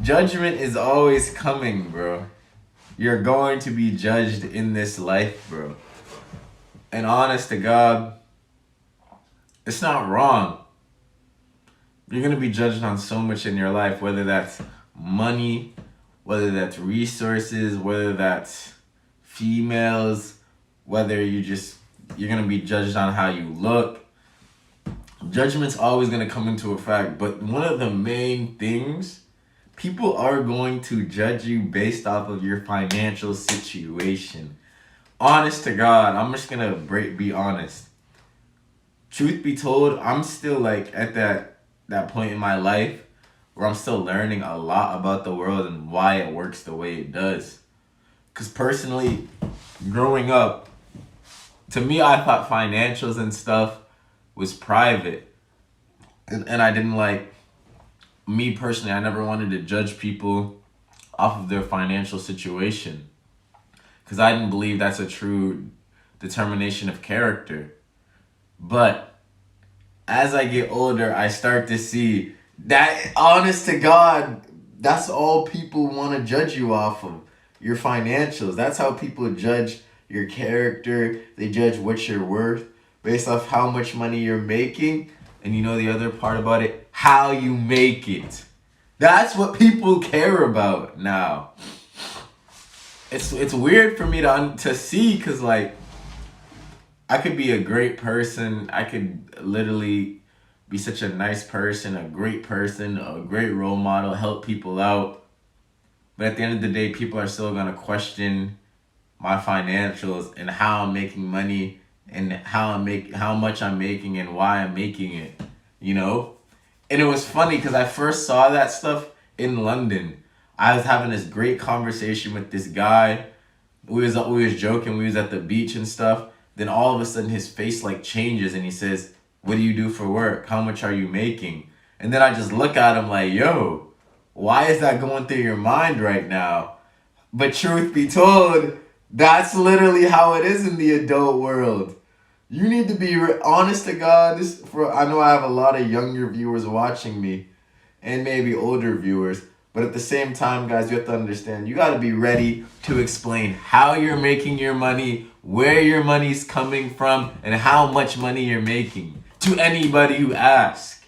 Judgment is always coming, bro. You're going to be judged in this life, bro. And honest to God, it's not wrong. You're going to be judged on so much in your life, whether that's money, whether that's resources, whether that's females, whether you're going to be judged on how you look. Judgment's always going to come into effect. But one of the main things, people are going to judge you based off of your financial situation. Honest to God, I'm just going to be honest. Truth be told, I'm still like at that point in my life where I'm still learning a lot about the world and why it works the way it does. Because personally, growing up, to me, I thought financials and stuff was private. And I didn't me personally, I never wanted to judge people off of their financial situation. Because I didn't believe that's a true determination of character. But as I get older, I start to see that, honest to God, that's all people want to judge you off of. Your financials. That's how people judge your character. They judge what you're worth based off how much money you're making. And you know the other part about it? How you make it. That's what people care about now. It's weird for me to see, because I could be a great person. I could literally be such a nice person, a great role model, help people out. But at the end of the day, people are still going to question my financials and how I'm making money and how much I'm making and why I'm making it, you know? And it was funny because I first saw that stuff in London. I was having this great conversation with this guy. We was joking. We was at the beach and stuff. Then all of a sudden his face changes and he says, "What do you do for work? How much are you making?" And then I just look at him like, yo, why is that going through your mind right now? But truth be told, that's literally how it is in the adult world. You need to be honest to God. I know I have a lot of younger viewers watching me and maybe older viewers. But at the same time, guys, you have to understand, you got to be ready to explain how you're making your money, where your money's coming from, and how much money you're making to anybody who asks.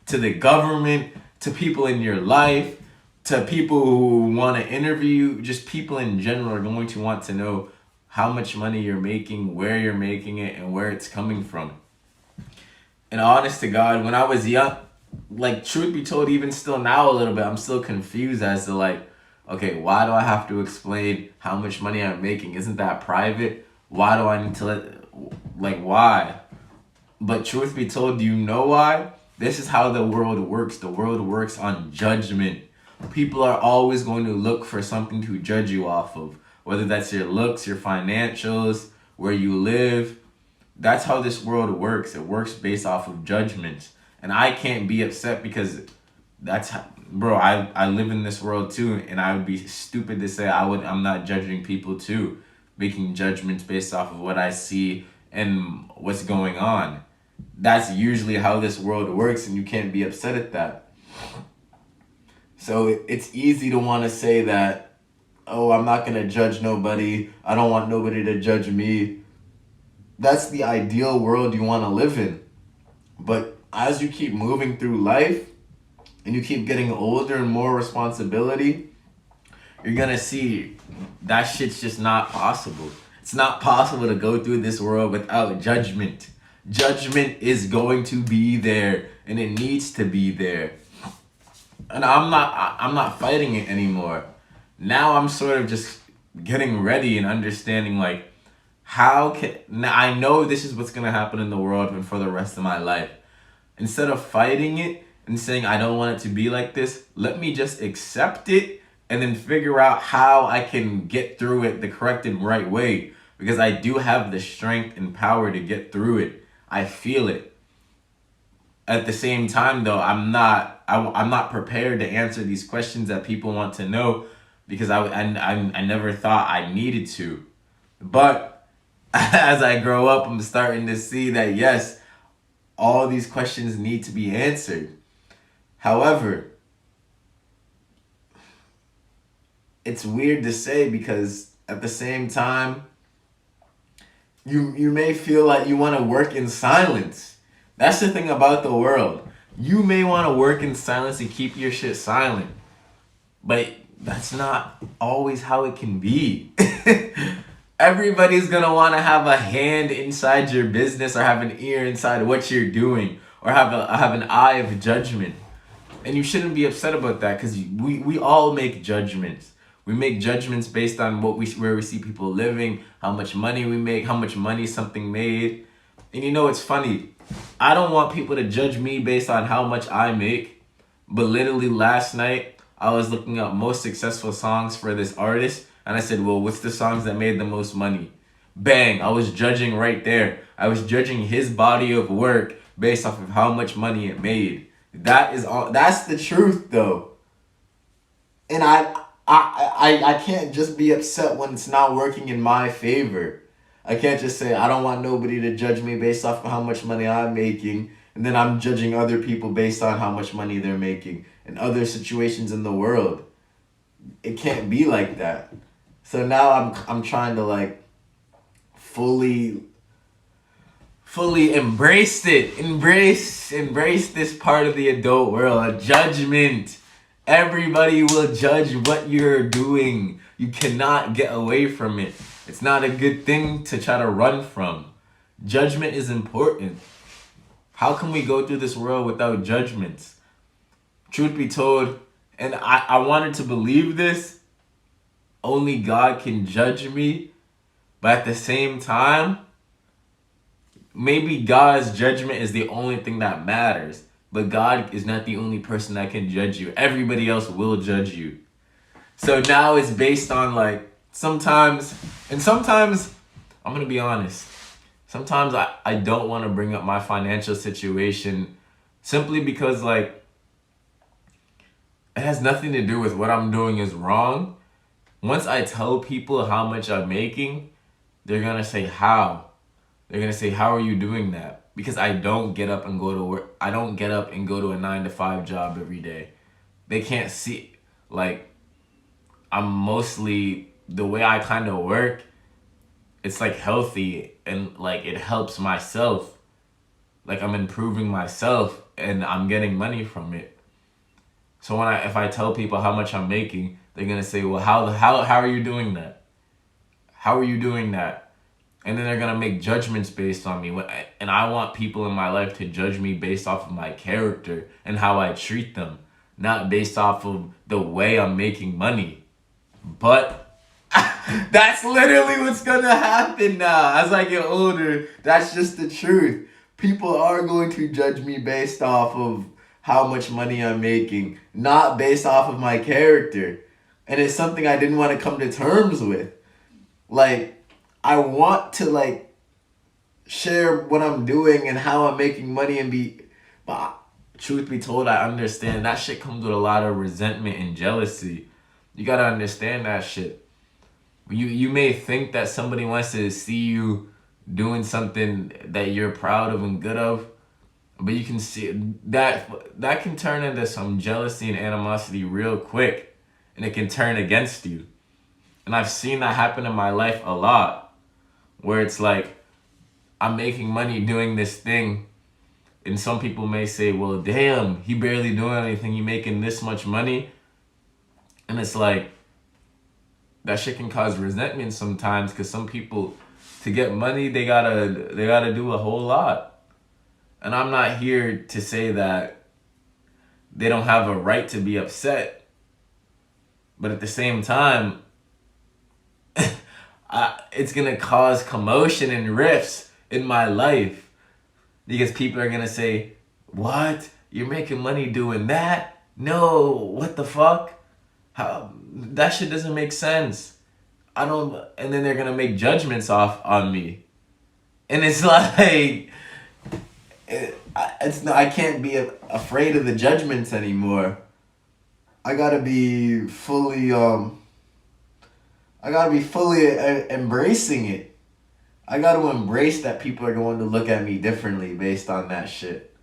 To the government, to people in your life, to people who want to interview you, just people in general are going to want to know how much money you're making, where you're making it, and where it's coming from. And honest to God, when I was young, truth be told, even still now a little bit, I'm still confused as to okay, why do I have to explain how much money I'm making? Isn't that private? Why do I need to why? But truth be told, do you know why? This is how the world works. The world works on judgment. People are always going to look for something to judge you off of. Whether that's your looks, your financials, where you live. That's how this world works. It works based off of judgment. And I can't be upset because I live in this world too, and I would be stupid to say I'm not judging people too, making judgments based off of what I see and what's going on. That's usually how this world works, and you can't be upset at that. So it's easy to want to say that, oh, I'm not going to judge nobody. I don't want nobody to judge me. That's the ideal world you want to live in. But as you keep moving through life and you keep getting older and more responsibility, you're going to see that shit's just not possible. It's not possible to go through this world without judgment. Judgment is going to be there, and it needs to be there. And I'm not fighting it anymore. Now I'm sort of just getting ready and understanding now I know this is what's going to happen in the world and for the rest of my life. Instead of fighting it and saying I don't want it to be like this, let me just accept it and then figure out how I can get through it the correct and right way, because I do have the strength and power to get through it. I feel it. At the same time though, I'm not prepared to answer these questions that people want to know, because I never thought I needed to. But as I grow up, I'm starting to see that yes, all these questions need to be answered. However, it's weird to say because at the same time, you may feel like you want to work in silence. That's the thing about the world. You may want to work in silence and keep your shit silent, but that's not always how it can be. Everybody's gonna want to have a hand inside your business or have an ear inside what you're doing or have an eye of judgment. And you shouldn't be upset about that because we all make judgments. We make judgments based on where we see people living, how much money we make, how much money something made. And you know it's funny. I don't want people to judge me based on how much I make. But literally last night, I was looking up most successful songs for this artist. And I said, well, what's the songs that made the most money? Bang, I was judging right there. I was judging his body of work based off of how much money it made. That's the truth though. And I can't just be upset when it's not working in my favor. I can't just say I don't want nobody to judge me based off of how much money I'm making, and then I'm judging other people based on how much money they're making in other situations in the world. It can't be like that. So now I'm trying to like fully embrace it. Embrace this part of the adult world. A judgment. Everybody will judge what you're doing. You cannot get away from it. It's not a good thing to try to run from. Judgment is important. How can we go through this world without judgments? Truth be told, and I wanted to believe this, only God can judge me, but at the same time, maybe God's judgment is the only thing that matters, but God is not the only person that can judge you. Everybody else will judge you. So now it's based on like, sometimes, I'm going to be honest, sometimes I don't want to bring up my financial situation simply because like, it has nothing to do with what I'm doing is wrong. Once I tell people how much I'm making, they're going to say, how? They're going to say, how are you doing that? Because I don't get up and go to work. I don't get up and go to a 9-to-5 job every day. They can't see, like, I'm mostly, the way I kind of work, it's like healthy and like it helps myself. Like I'm improving myself and I'm getting money from it. So if I tell people how much I'm making, they're going to say, well, how are you doing that? How are you doing that? And then they're going to make judgments based on me. And I want people in my life to judge me based off of my character and how I treat them, not based off of the way I'm making money. But that's literally what's going to happen now. As I get older, that's just the truth. People are going to judge me based off of how much money I'm making, not based off of my character. And it's something I didn't want to come to terms with. Like, I want to, like, share what I'm doing and how I'm making money and but truth be told, I understand that shit comes with a lot of resentment and jealousy. You gotta understand that shit. You may think that somebody wants to see you doing something that you're proud of and good of, but you can see that can turn into some jealousy and animosity real quick, and it can turn against you. And I've seen that happen in my life a lot, where it's like, I'm making money doing this thing, and some people may say, well, damn, he barely doing anything, he making this much money. And it's like, that shit can cause resentment sometimes, because some people, to get money, they gotta do a whole lot. And I'm not here to say that they don't have a right to be upset, but at the same time, it's gonna cause commotion and rifts in my life, because people are gonna say, what? You're making money doing that? No, what the fuck? How? That shit doesn't make sense. And then they're gonna make judgments on me. And it's like, I can't be afraid of the judgments anymore. I gotta be fully embracing it. I gotta embrace that people are going to look at me differently based on that shit.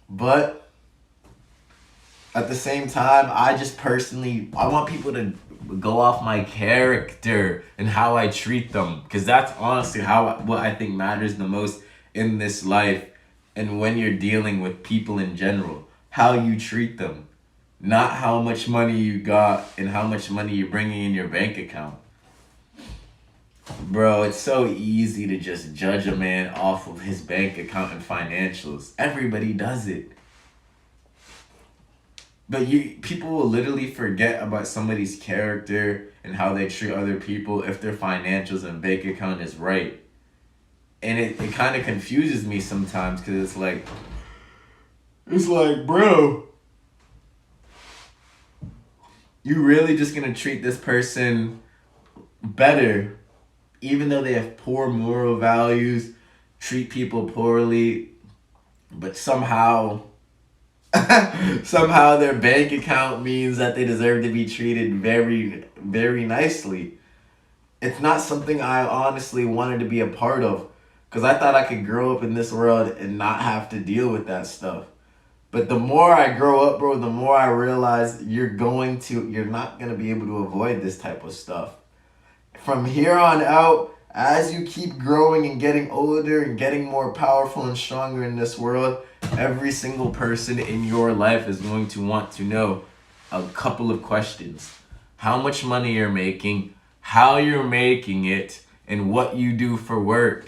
But at the same time, I just personally, I want people to go off my character and how I treat them, because that's honestly what I think matters the most in this life, and when you're dealing with people in general, how you treat them, not how much money you got and how much money you're bringing in your bank account. Bro, it's so easy to just judge a man off of his bank account and financials. Everybody does it. But people will literally forget about somebody's character and how they treat other people if their financials and bank account is right. And it kind of confuses me sometimes, because it's like, bro, you really just gonna treat this person better even though they have poor moral values, treat people poorly, but somehow somehow their bank account means that they deserve to be treated very, very nicely. It's not something I honestly wanted to be a part of, because I thought I could grow up in this world and not have to deal with that stuff. But the more I grow up, bro, the more I realize you're not going to be able to avoid this type of stuff. From here on out, as you keep growing and getting older and getting more powerful and stronger in this world, every single person in your life is going to want to know a couple of questions. How much money you're making, how you're making it, and what you do for work.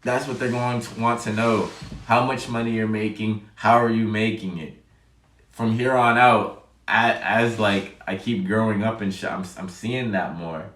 That's what they're going to want to know. How much money you're making, how are you making it? From here on out, as I keep growing up and shit, I'm seeing that more.